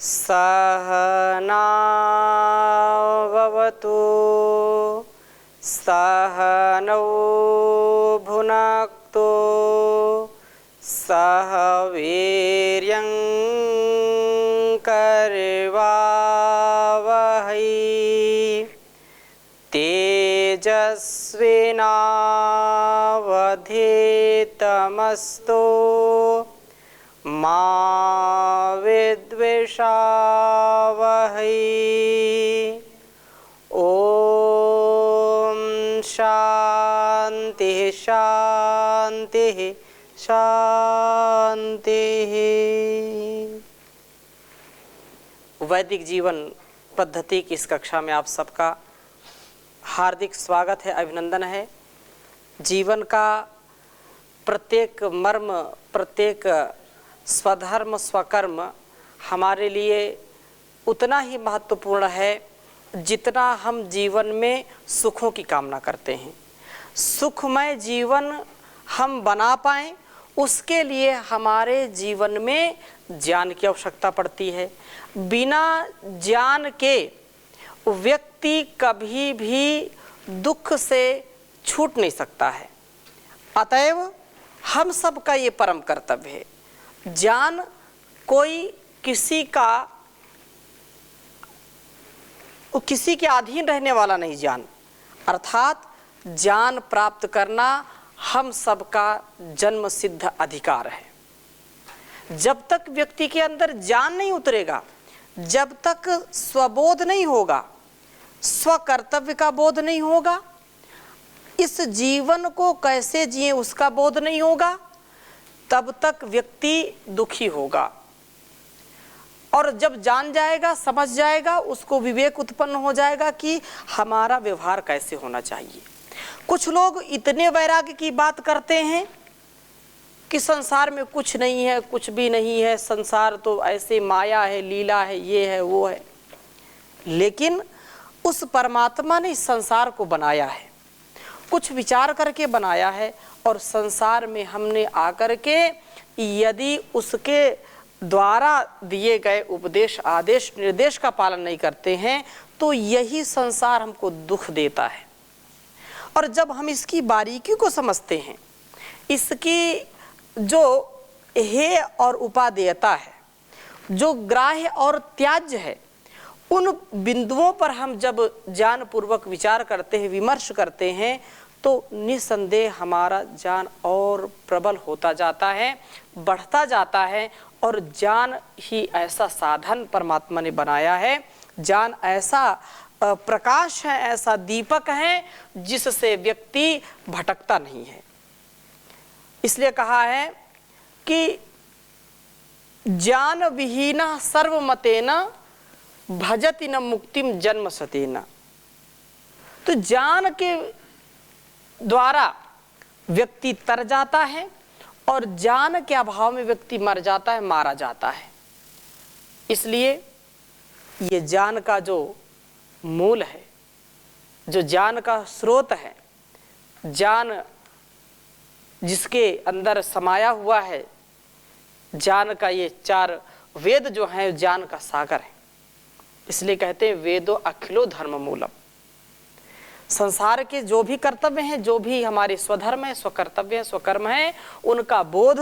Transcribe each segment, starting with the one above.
सहनाववतु सहनौ भुनक्तु सह वीर्यं करवावहै तेजस्विनावधीतमस्तु मा विद्विषावहै। ओम शांति शांति शांति। वैदिक जीवन पद्धति की इस कक्षा में आप सबका हार्दिक स्वागत है, अभिनंदन है। जीवन का प्रत्येक मर्म, प्रत्येक स्वधर्म स्वकर्म हमारे लिए उतना ही महत्वपूर्ण है जितना हम जीवन में सुखों की कामना करते हैं। सुखमय जीवन हम बना पाएं उसके लिए हमारे जीवन में ज्ञान की आवश्यकता पड़ती है। बिना ज्ञान के व्यक्ति कभी भी दुख से छूट नहीं सकता है। अतएव हम सब का ये परम कर्तव्य है। ज्ञान कोई किसी के अधीन रहने वाला नहीं। ज्ञान अर्थात ज्ञान प्राप्त करना हम सबका जन्म सिद्ध अधिकार है। जब तक व्यक्ति के अंदर ज्ञान नहीं उतरेगा, जब तक स्वबोध नहीं होगा, स्वकर्तव्य का बोध नहीं होगा, इस जीवन को कैसे जिए उसका बोध नहीं होगा, तब तक व्यक्ति दुखी होगा। और जब जान जाएगा, समझ जाएगा, उसको विवेक उत्पन्न हो जाएगा कि हमारा व्यवहार कैसे होना चाहिए। कुछ लोग इतने वैराग्य की बात करते हैं कि संसार में कुछ नहीं है, कुछ भी नहीं है, संसार तो ऐसे माया है, लीला है, ये है वो है। लेकिन उस परमात्मा ने इस संसार को बनाया है, कुछ विचार करके बनाया है, और संसार में हमने आकर के यदि उसके द्वारा दिए गए उपदेश, आदेश, निर्देश का पालन नहीं करते हैं तो यही संसार हमको दुख देता है। और जब हम इसकी बारीकी को समझते हैं, इसकी जो हेय और उपादेयता है, जो ग्राह्य और त्याज्य है, उन बिंदुओं पर हम जब ज्ञान पूर्वक विचार करते हैं, विमर्श करते हैं, तो निसंदेह हमारा ज्ञान और प्रबल होता जाता है, बढ़ता जाता है। और ज्ञान ही ऐसा साधन परमात्मा ने बनाया है, ज्ञान ऐसा प्रकाश है, ऐसा दीपक है जिससे व्यक्ति भटकता नहीं है। इसलिए कहा है कि ज्ञान विहीना सर्वमतेन भजति न मुक्तिम जन्म सतेन। तो ज्ञान के द्वारा व्यक्ति तर जाता है और ज्ञान के अभाव में व्यक्ति मर जाता है, मारा जाता है। इसलिए ये ज्ञान का जो मूल है, जो ज्ञान का स्रोत है, ज्ञान जिसके अंदर समाया हुआ है, ज्ञान का ये चार वेद जो हैं ज्ञान का सागर है। इसलिए कहते हैं वेदो अखिलो धर्म मूलम। संसार के जो भी कर्तव्य हैं, जो भी हमारे स्वधर्म है, स्वकर्तव्य है, स्वकर्म है, उनका बोध,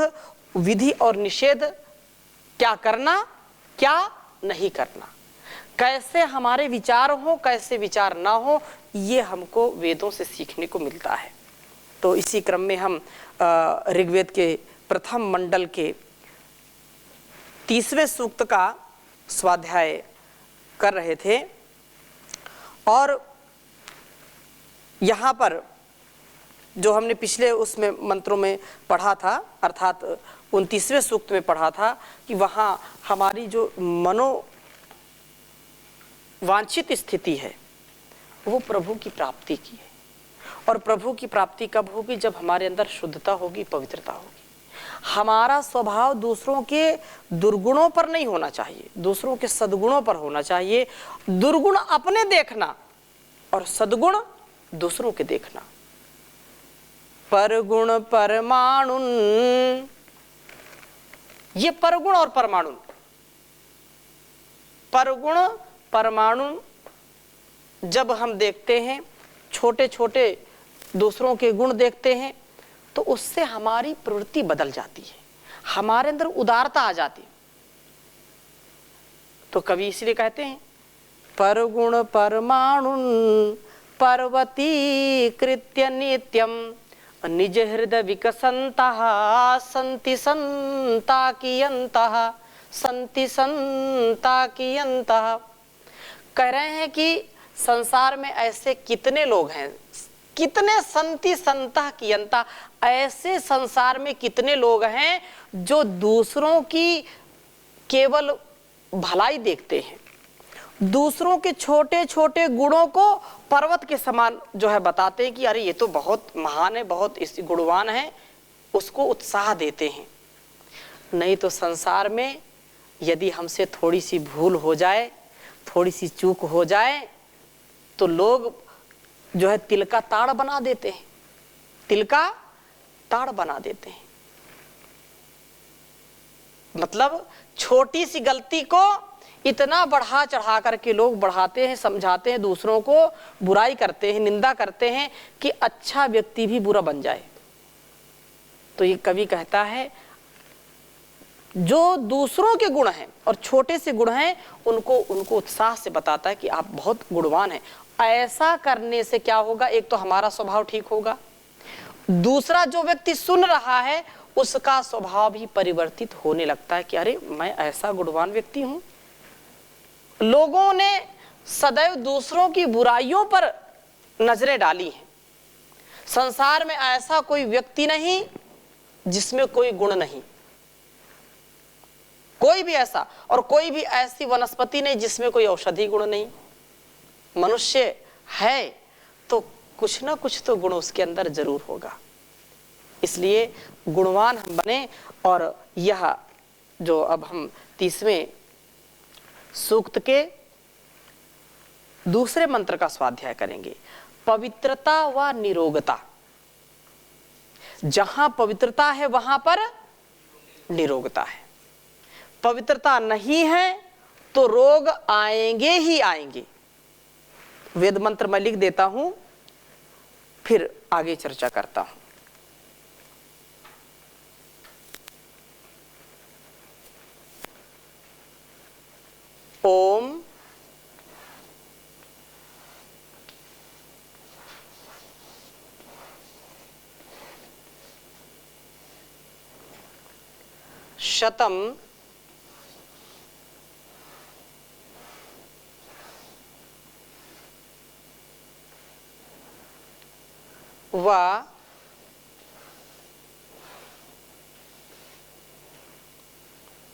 विधि और निषेध, क्या करना क्या नहीं करना, कैसे हमारे विचार हो, कैसे विचार ना हो, ये हमको वेदों से सीखने को मिलता है। तो इसी क्रम में हम ऋग्वेद के प्रथम मंडल के 30वें सूक्त का स्वाध्याय कर रहे थे। और यहाँ पर जो हमने पिछले उसमें मंत्रों में पढ़ा था, अर्थात 29वें सूक्त में पढ़ा था, कि वहाँ हमारी जो मनोवांछित स्थिति है वो प्रभु की प्राप्ति की है। और प्रभु की प्राप्ति कब होगी? जब हमारे अंदर शुद्धता होगी, पवित्रता होगी। हमारा स्वभाव दूसरों के दुर्गुणों पर नहीं होना चाहिए, दूसरों के सद्गुणों पर होना चाहिए। दुर्गुण अपने देखना और सद्गुण दूसरों के देखना। परगुण परमाणुन, ये परगुण और परमाणु परगुण परमाणु जब हम देखते हैं, छोटे छोटे दूसरों के गुण देखते हैं, तो उससे हमारी प्रवृत्ति बदल जाती है, हमारे अंदर उदारता आ जाती है। तो कवि इसलिए कहते हैं परगुण परमाणुन पर्वती कृत्य नित्यम निज हृदय विकसंतः संति संताकियंतः संति संताकियंतः। कह रहे हैं कि संसार में ऐसे कितने लोग हैं, कितने संति संताकियंता, ऐसे संसार में कितने लोग हैं जो दूसरों की केवल भलाई देखते हैं, दूसरों के छोटे छोटे गुणों को पर्वत के समान जो है बताते हैं कि अरे ये तो बहुत महान है, बहुत इस गुणवान है, उसको उत्साह देते हैं। नहीं तो संसार में यदि हमसे थोड़ी सी भूल हो जाए, थोड़ी सी चूक हो जाए, तो लोग जो है तिल का ताड़ बना देते हैं, तिल का ताड़ बना देते हैं। मतलब छोटी सी गलती को इतना बढ़ा चढ़ा करके लोग बढ़ाते हैं, समझाते हैं, दूसरों को बुराई करते हैं, निंदा करते हैं कि अच्छा व्यक्ति भी बुरा बन जाए। तो ये कवि कहता है जो दूसरों के गुण हैं और छोटे से गुण हैं उनको उत्साह से बताता है कि आप बहुत गुणवान हैं। ऐसा करने से क्या होगा, एक तो हमारा स्वभाव ठीक होगा, दूसरा जो व्यक्ति सुन रहा है उसका स्वभाव भी परिवर्तित होने लगता है कि अरे मैं ऐसा गुणवान व्यक्ति हूं। लोगों ने सदैव दूसरों की बुराइयों पर नजरें डाली हैं। संसार में ऐसा कोई व्यक्ति नहीं जिसमें कोई गुण नहीं, कोई भी ऐसा, और कोई भी ऐसी वनस्पति नहीं जिसमें कोई औषधि गुण नहीं। मनुष्य है तो कुछ ना कुछ तो गुण उसके अंदर जरूर होगा। इसलिए गुणवान हम बने। और यह जो अब हम 30वें सूक्त के दूसरे मंत्र का स्वाध्याय करेंगे, पवित्रता व निरोगता। जहां पवित्रता है वहां पर निरोगता है। पवित्रता नहीं है तो रोग आएंगे ही आएंगे। वेद मंत्र मैं लिख देता हूं, फिर आगे चर्चा करता हूं। ओम शतम व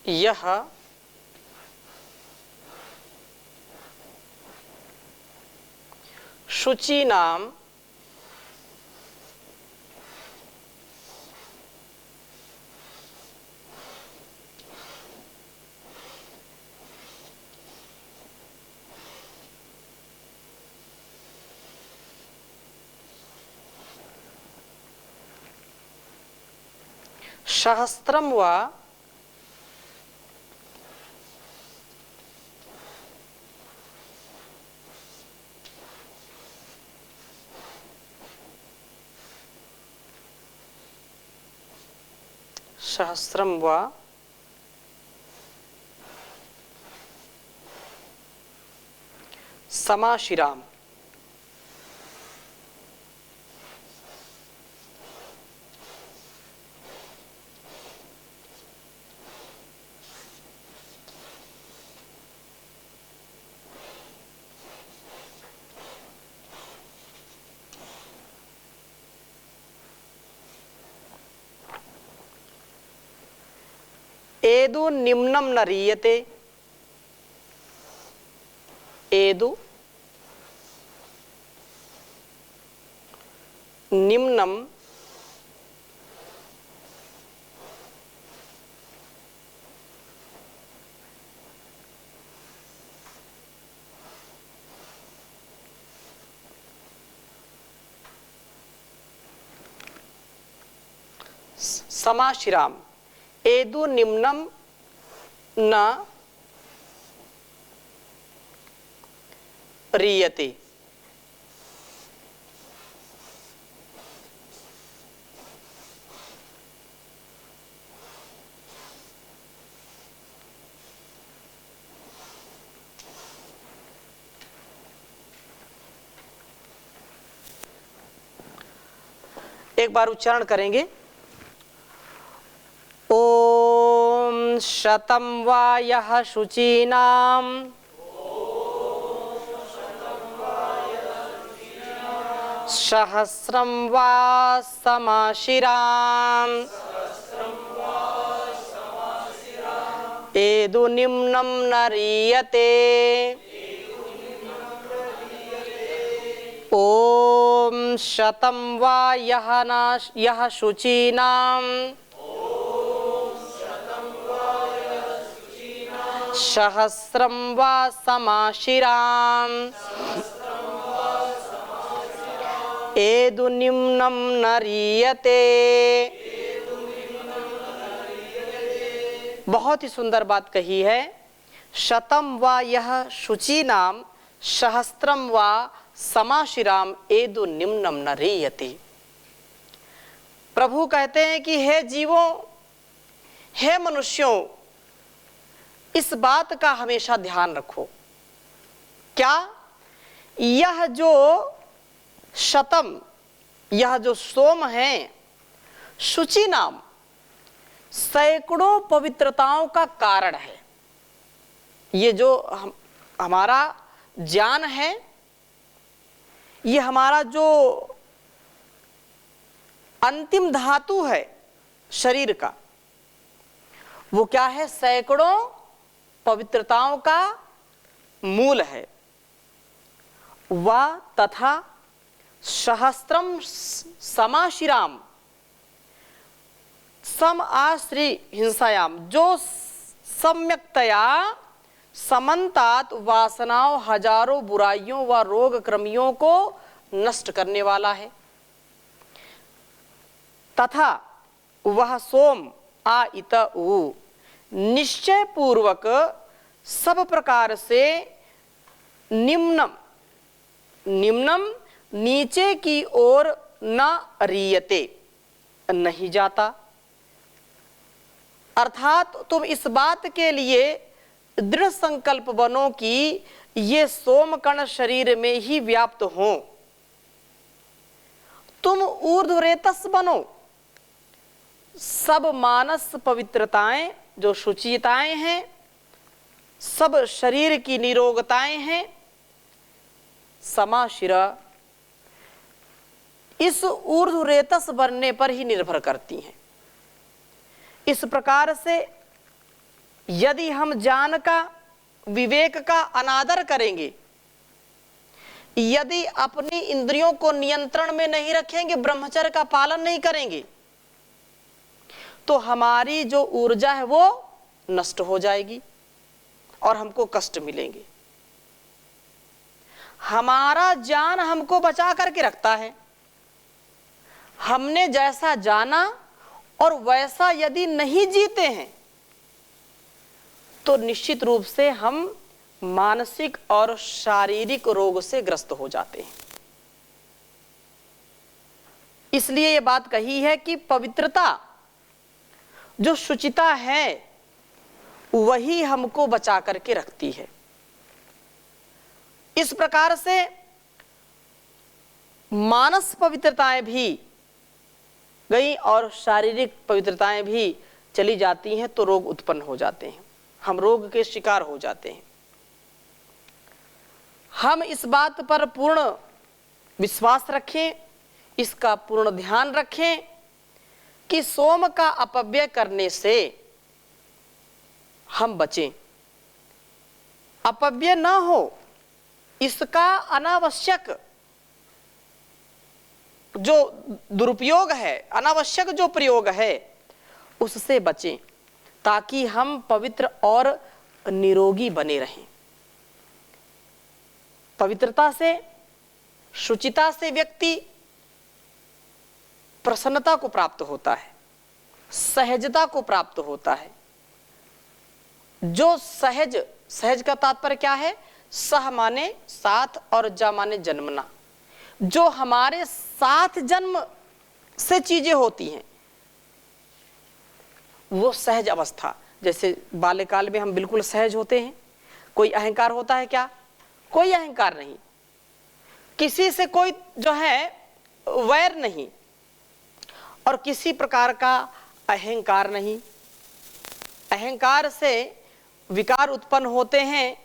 यह शुचि नाम सहस्त्रम व सहस्त्रम व समाशिराम। एदु निम्नम न रीयते, एदु निम्नम समाशिराम। एदु निम्नम न रीयते। एक बार उच्चारण करेंगे। ओम शतं वा यः शुचीनां सहस्रं वा समाशिराम् एदु निम्नं न रीयते। ओम शतं वा यः शुचीनां सहस्रं वा समाशिराम् एदु निम्नं न रीयते। बहुत ही सुंदर बात कही है। शतं वा यः शुचीनां सहस्रं वा समाशिराम एदु निम्नं न रीयते। प्रभु कहते हैं कि हे जीवों, हे मनुष्यों, इस बात का हमेशा ध्यान रखो। क्या? यह जो शतम, यह जो सोम है, शुचि नाम सैकड़ों पवित्रताओं का कारण है। ये जो हमारा ज्ञान है, ये हमारा जो अंतिम धातु है शरीर का, वो क्या है? सैकड़ों पवित्रताओं का मूल है। वा तथा सहस्त्रम समाशिराम सम आश्री हिंसायाम, जो सम्यक्तया समन्तात वासनाओं, हजारों बुराइयों व रोग क्रमियों को नष्ट करने वाला है। तथा वह सोम आ इत उ निश्चय पूर्वक सब प्रकार से निम्नम नीचे की ओर न रीयते, नहीं जाता। अर्थात तुम इस बात के लिए दृढ़ संकल्प बनो कि ये सोमकण शरीर में ही व्याप्त हो। तुम ऊर्ध्वरेतस बनो। सब मानस पवित्रताएं, जो शुचिताएं हैं, सब शरीर की निरोगताएं हैं, समाशिरा इस ऊर्ध्वरेतस बनने पर ही निर्भर करती हैं। इस प्रकार से यदि हम ज्ञान का, विवेक का अनादर करेंगे, यदि अपनी इंद्रियों को नियंत्रण में नहीं रखेंगे, ब्रह्मचर्य का पालन नहीं करेंगे, तो हमारी जो ऊर्जा है वो नष्ट हो जाएगी और हमको कष्ट मिलेंगे। हमारा ज्ञान हमको बचा करके रखता है। हमने जैसा जाना और वैसा यदि नहीं जीते हैं तो निश्चित रूप से हम मानसिक और शारीरिक रोग से ग्रस्त हो जाते हैं। इसलिए ये बात कही है कि पवित्रता, जो शुचिता है, वही हमको बचा करके रखती है। इस प्रकार से मानस पवित्रताएं भी गई और शारीरिक पवित्रताएं भी चली जाती हैं तो रोग उत्पन्न हो जाते हैं, हम रोग के शिकार हो जाते हैं। हम इस बात पर पूर्ण विश्वास रखें, इसका पूर्ण ध्यान रखें कि सोम का अपव्यय करने से हम बचें, अपव्यय न हो, इसका अनावश्यक जो दुरुपयोग है, अनावश्यक जो प्रयोग है, उससे बचें ताकि हम पवित्र और निरोगी बने रहें। पवित्रता से, शुचिता से व्यक्ति प्रसन्नता को प्राप्त होता है, सहजता को प्राप्त होता है। जो सहज का तात्पर्य क्या है? सह माने साथ और जा माने जन्मना। जो हमारे साथ जन्म से चीजें होती हैं वो सहज अवस्था, जैसे बाल्यकाल में हम बिल्कुल सहज होते हैं। कोई अहंकार होता है क्या? कोई अहंकार नहीं। किसी से कोई जो है वैर नहीं और किसी प्रकार का अहंकार नहीं। अहंकार से विकार उत्पन्न होते हैं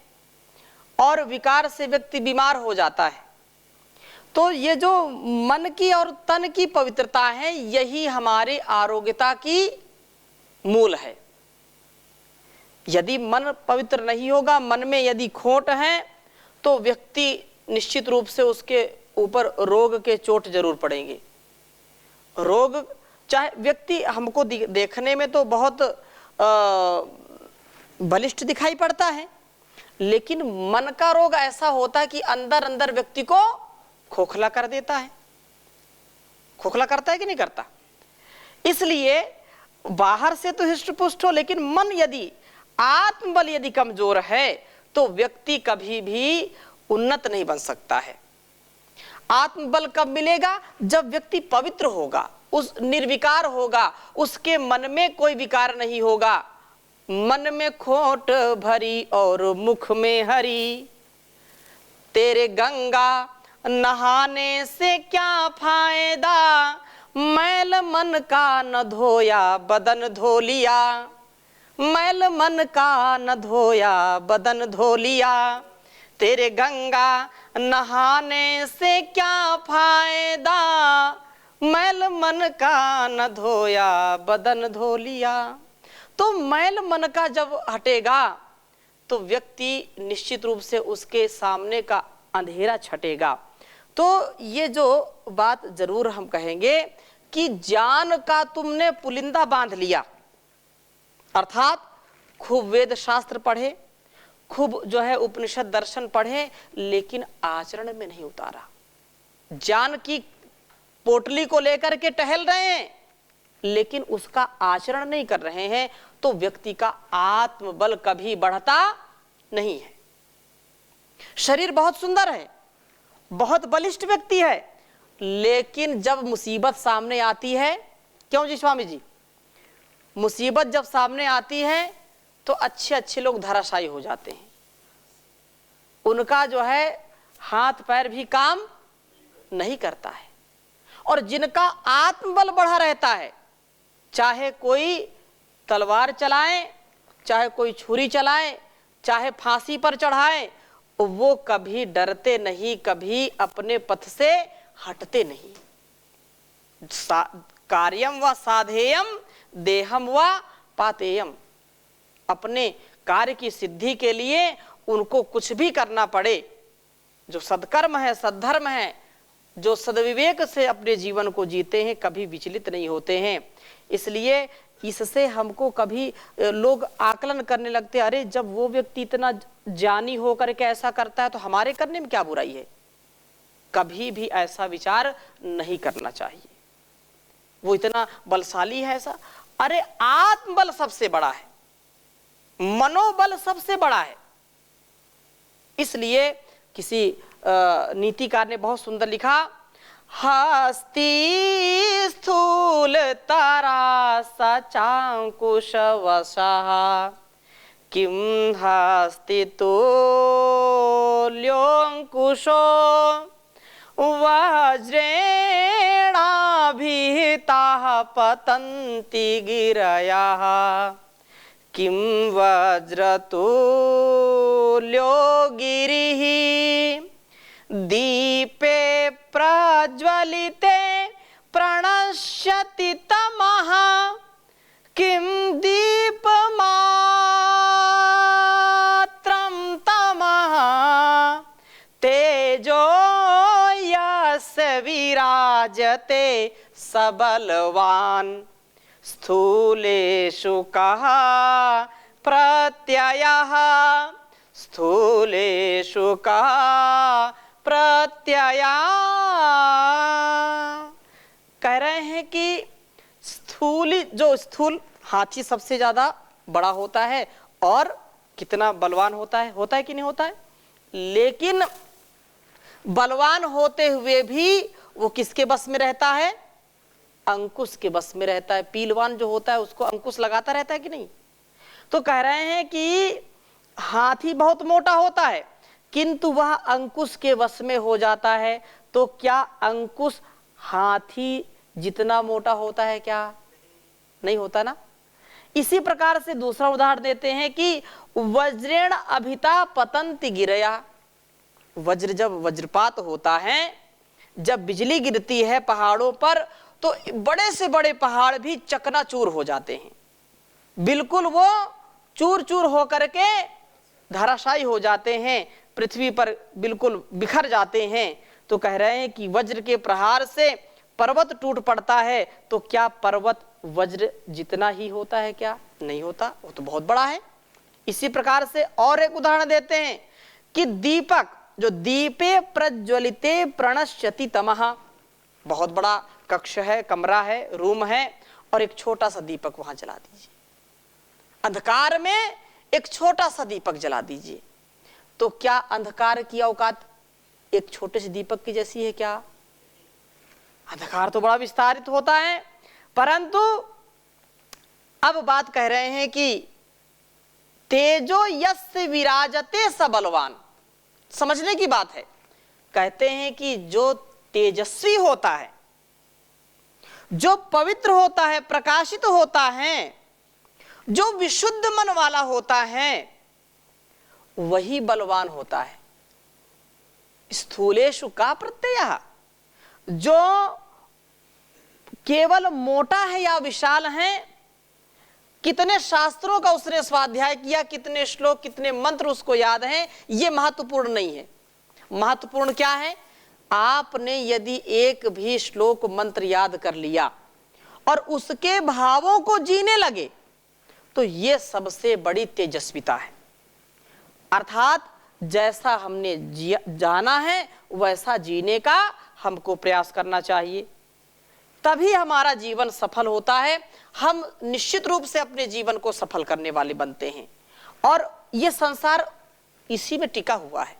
और विकार से व्यक्ति बीमार हो जाता है। तो ये जो मन की और तन की पवित्रता है, यही हमारे आरोग्यता की मूल है। यदि मन पवित्र नहीं होगा, मन में यदि खोट है, तो व्यक्ति निश्चित रूप से उसके ऊपर रोग के चोट जरूर पड़ेंगे। रोग, चाहे व्यक्ति हमको देखने में तो बहुत बलिष्ठ दिखाई पड़ता है, लेकिन मन का रोग ऐसा होता है कि अंदर अंदर व्यक्ति को खोखला कर देता है। खोखला करता है कि नहीं करता? इसलिए बाहर से तो हिष्ट पुष्ट हो, लेकिन मन यदि, आत्मबल यदि कमजोर है तो व्यक्ति कभी भी उन्नत नहीं बन सकता है। आत्मबल कब मिलेगा? जब व्यक्ति पवित्र होगा, उस निर्विकार होगा, उसके मन में कोई विकार नहीं होगा। मन में खोट भरी और मुख में हरी, तेरे गंगा नहाने से क्या फायदा, मैल मन का न धोया बदन धो लिया, मैल मन का न धोया बदन धो लिया, तेरे गंगा नहाने से क्या फायदा, मैल मन का न धोया बदन धो लिया। तो मैल मन का जब हटेगा तो व्यक्ति निश्चित रूप से उसके सामने का अंधेरा छटेगा। तो ये जो बात जरूर हम कहेंगे कि जान का तुमने पुलिंदा बांध लिया, अर्थात खूब वेद शास्त्र पढ़े, खूब जो है उपनिषद दर्शन पढ़े, लेकिन आचरण में नहीं उतारा। जान की पोटली को लेकर के टहल रहे हैं, लेकिन उसका आचरण नहीं कर रहे हैं, तो व्यक्ति का आत्मबल कभी बढ़ता नहीं है। शरीर बहुत सुंदर है, बहुत बलिष्ठ व्यक्ति है, लेकिन जब मुसीबत सामने आती है, क्यों जी स्वामी जी, मुसीबत जब सामने आती है तो अच्छे अच्छे लोग धराशायी हो जाते हैं। उनका जो है हाथ पैर भी काम नहीं करता है। और जिनका आत्मबल बढ़ा रहता है, चाहे कोई तलवार चलाए, चाहे कोई छुरी चलाए, चाहे फांसी पर चढ़ाए, वो कभी डरते नहीं, कभी अपने पथ से हटते नहीं। कार्यम व साधेयम देहम व पातेयम, अपने कार्य की सिद्धि के लिए उनको कुछ भी करना पड़े, जो सत्कर्म है, सद्धर्म है, जो सद्विवेक से अपने जीवन को जीते हैं, कभी विचलित नहीं होते हैं। इसलिए इससे हमको कभी लोग आकलन करने लगते, अरे जब वो व्यक्ति इतना ज्ञानी होकर के ऐसा करता है तो हमारे करने में क्या बुराई है। कभी भी ऐसा विचार नहीं करना चाहिए। वो इतना बलशाली है ऐसा, अरे आत्मबल सबसे बड़ा है, मनोबल सबसे बड़ा है। इसलिए किसी नीतिकार ने बहुत सुंदर लिखा, हस्ती स्थूल तारा सचांकुश वशः, किम हस्ति तुल्योंकुशो वज्रेणाभिहिताः पतन्ति गिरयः, किं वज्रतुल्यो गिरिः दीपे प्रज्वलिते प्रणश्यति तमः, किं दीपमात्रं तमः, तेजो यस्य विराजते सबलवान्, स्थूलेषु कः प्रत्ययः, स्थूलेषु कः प्रत्यया। कह रहे हैं कि स्थूल हाथी सबसे ज्यादा बड़ा होता है और कितना बलवान होता है कि नहीं होता है। लेकिन बलवान होते हुए भी वो किसके बस में रहता है? अंकुश के बस में रहता है। पीलवान जो होता है उसको अंकुश लगाता रहता है कि नहीं? तो कह रहे हैं कि हाथी बहुत मोटा होता है किंतु वह अंकुश के वश में हो जाता है। तो क्या अंकुश हाथी जितना मोटा होता है? क्या नहीं होता ना। इसी प्रकार से दूसरा उदाहरण देते हैं कि वज्रेण अभिता पतंति गिरया। वज्र जब वज्रपात होता है, जब बिजली गिरती है पहाड़ों पर, तो बड़े से बड़े पहाड़ भी चकनाचूर हो जाते हैं, बिल्कुल वो चूर चूर होकर के धराशायी हो जाते हैं, पृथ्वी पर बिल्कुल बिखर जाते हैं। तो कह रहे हैं कि वज्र के प्रहार से पर्वत टूट पड़ता है। तो क्या पर्वत वज्र जितना ही होता है? क्या नहीं होता, वो तो बहुत बड़ा है। इसी प्रकार से और एक उदाहरण देते हैं कि दीपक जो दीपे प्रज्वलिते प्रणश्यति तमः, बहुत बड़ा कक्ष है, कमरा है, रूम है, और एक छोटा सा दीपक वहां जला दीजिए, अंधकार में एक छोटा सा दीपक जला दीजिए। तो क्या अंधकार की औकात एक छोटे से दीपक की जैसी है? क्या अंधकार तो बड़ा विस्तारित होता है। परंतु अब बात कह रहे हैं कि तेजो यस्य विराजते स बलवान। समझने की बात है। कहते हैं कि जो तेजस्वी होता है, जो पवित्र होता है, प्रकाशित होता है, जो विशुद्ध मन वाला होता है, वही बलवान होता है। स्थूलेषु का प्रत्यय, जो केवल मोटा है या विशाल है, कितने शास्त्रों का उसने स्वाध्याय किया, कितने श्लोक, कितने मंत्र उसको याद हैं, ये महत्वपूर्ण नहीं है। महत्वपूर्ण क्या है? आपने यदि एक भी श्लोक मंत्र याद कर लिया और उसके भावों को जीने लगे, तो ये सबसे बड़ी तेजस्विता है। अर्थात जैसा हमने जाना है वैसा जीने का हमको प्रयास करना चाहिए, तभी हमारा जीवन सफल होता है। हम निश्चित रूप से अपने जीवन को सफल करने वाले बनते हैं। और ये संसार इसी में टिका हुआ है।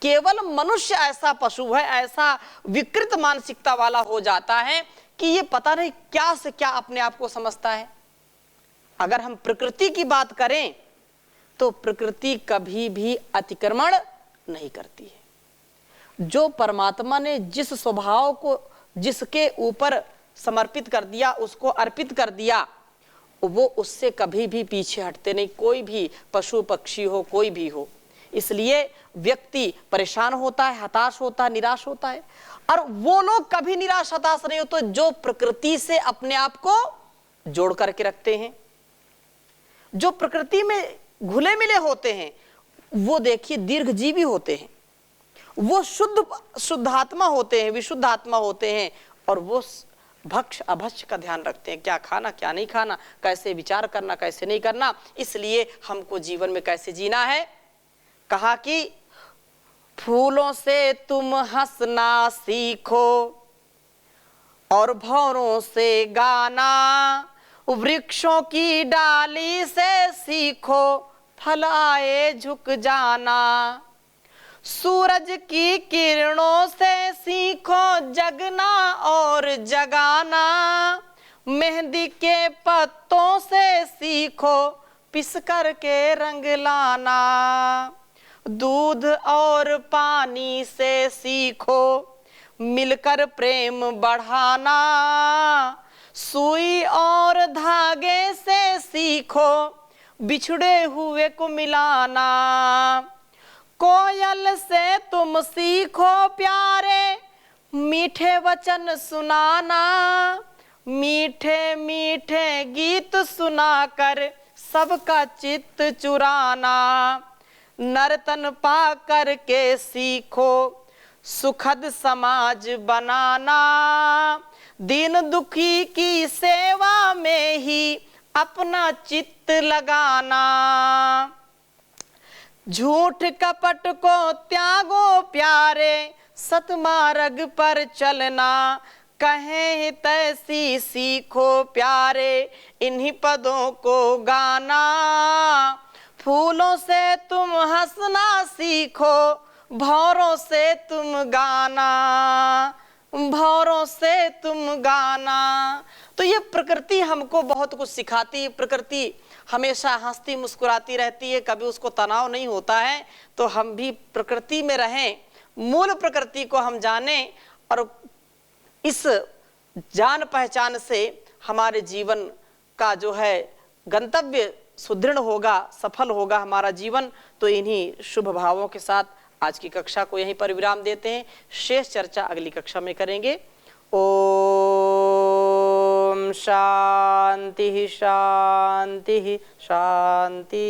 केवल मनुष्य ऐसा पशु है, ऐसा विकृत मानसिकता वाला हो जाता है कि ये पता नहीं क्या से क्या अपने आप को समझता है। अगर हम प्रकृति की बात करें तो प्रकृति कभी भी अतिक्रमण नहीं करती है। जो परमात्मा ने जिस स्वभाव को जिसके ऊपर समर्पित कर दिया, उसको अर्पित कर दिया, वो उससे कभी भी पीछे हटते नहीं। कोई भी पशु पक्षी हो, कोई भी हो। इसलिए व्यक्ति परेशान होता है, हताश होता है, निराश होता है। और वो लोग कभी निराश हताश नहीं होते जो प्रकृति से अपने आप को जोड़ करके रखते हैं, जो प्रकृति में घुले मिले होते हैं। वो देखिए दीर्घजीवी होते हैं, वो शुद्धात्मा होते हैं, विशुद्ध आत्मा होते हैं। और वो भक्ष अभक्ष का ध्यान रखते हैं, क्या खाना क्या नहीं खाना, कैसे विचार करना कैसे नहीं करना। इसलिए हमको जीवन में कैसे जीना है। कहा कि फूलों से तुम हंसना सीखो और भंवरों से गाना, वृक्षों की डाली से सीखो फल आए झुक जाना, सूरज की किरणों से सीखो जगना और जगाना, मेहंदी के पत्तों से सीखो पिस कर के रंग लाना, दूध और पानी से सीखो मिलकर प्रेम बढ़ाना, सुई और धागे से सीखो बिछड़े हुए को मिलाना, कोयल से तुम सीखो प्यारे मीठे वचन सुनाना, मीठे मीठे गीत सुनाकर सबका चित्त चुराना, नर्तन पा कर के सीखो सुखद समाज बनाना, दीन दुखी की सेवा में ही अपना चित्त लगाना, झूठ कपट को त्यागो प्यारे सतमार्ग पर चलना, कहे तैसी सीखो प्यारे इन्हीं पदों को गाना, फूलों से तुम हंसना सीखो भौरों से तुम गाना, भौरों से तुम गाना। तो ये प्रकृति हमको बहुत कुछ सिखाती है। प्रकृति हमेशा हंसती मुस्कुराती रहती है, कभी उसको तनाव नहीं होता है। तो हम भी प्रकृति में रहें, मूल प्रकृति को हम जानें, और इस जान पहचान से हमारे जीवन का जो है गंतव्य सुदृढ़ होगा, सफल होगा हमारा जीवन। तो इन्हीं शुभ भावों के साथ आज की कक्षा को यहीं पर विराम देते हैं। शेष चर्चा अगली कक्षा में करेंगे। ओम शांति शांति शांति।